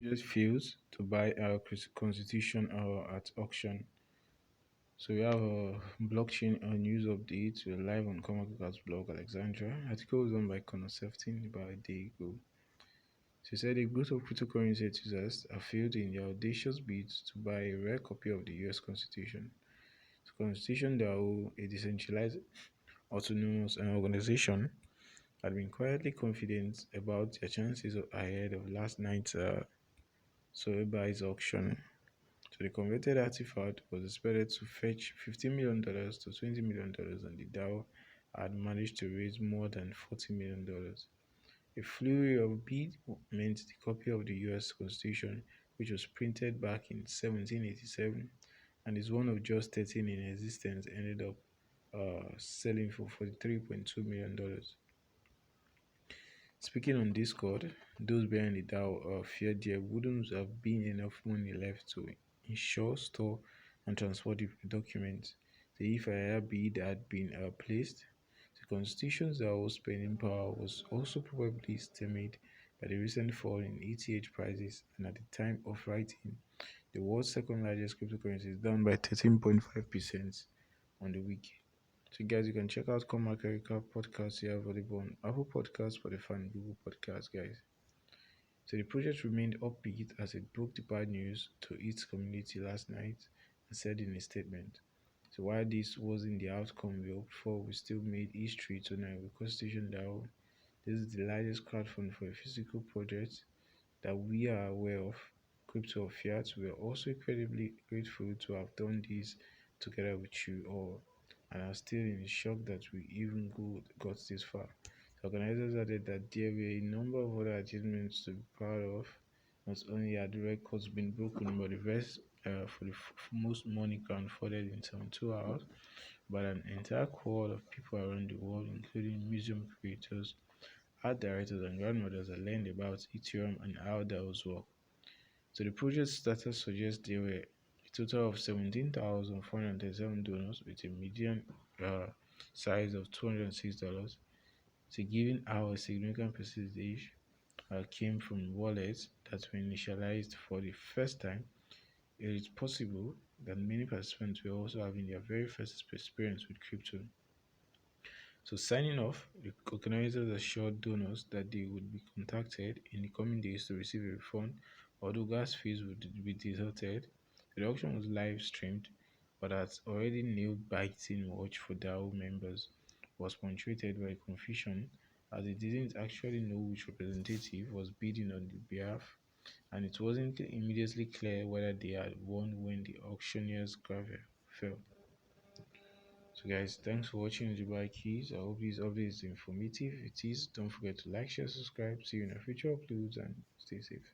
just fails to buy our constitution at auction. So we have a blockchain news update. We're live on CoinMarketCap's blog Alexandria. Article was done by Connor Sefton about a day ago. She said a group of cryptocurrency enthusiasts have failed in their audacious bid to buy a rare copy of the US Constitution. The Constitution DAO, a decentralized autonomous organization, had been quietly confident about their chances ahead of last night's Sotheby's auction. So the converted artifact was expected to fetch $15 million to $20 million, and the DAO had managed to raise more than $40 million. A flurry of bids meant the copy of the US Constitution, which was printed back in 1787 and is one of just 13 in existence, ended up selling for $43.2 million. Speaking on Discord, those behind the DAO feared there wouldn't have been enough money left to insure, store, and transport the documents. So if a higher bid had been placed, the Constitution's DAO spending power was also probably stymied by the recent fall in ETH prices, and at the time of writing, the world's second largest cryptocurrency is down by 13.5% on the week. So, guys, you can check out CoinMarketCap podcast here available on Apple Podcasts, Spotify, and Google Podcasts, guys. So, the project remained upbeat as it broke the bad news to its community last night and said in a statement. So, while this wasn't the outcome we hoped for, we still made history tonight with Constitution DAO. This is the largest crowdfund for a physical project that we are aware of, crypto or fiat. We are also incredibly grateful to have done this together with you all, and are still in shock that we even got this far. The organizers added that there were a number of other achievements to be proud of. Not only had the records been broken, but the rest for the most money crowdfunded in 72 hours, but an entire cohort of people around the world, including museum creators, art directors, and grandmothers, that learned about Ethereum and how DAOs work. So the project status suggests there were a total of 17,437 donors with a median size of $206. So given how a significant percentage came from wallets that were initialized for the first time, it is possible that many participants were also having their very first experience with crypto. So signing off, the organizers assured donors that they would be contacted in the coming days to receive a refund, although gas fees would be deducted. The auction was live streamed, but as already nail-biting watch for DAO members was punctuated by confusion, as they didn't actually know which representative was bidding on their behalf, and it wasn't immediately clear whether they had won when the auctioneer's gavel fell. So guys, thanks for watching Dubai Keys. I hope this update is informative. If it is, don't forget to like, share, subscribe. See you in our future uploads and stay safe.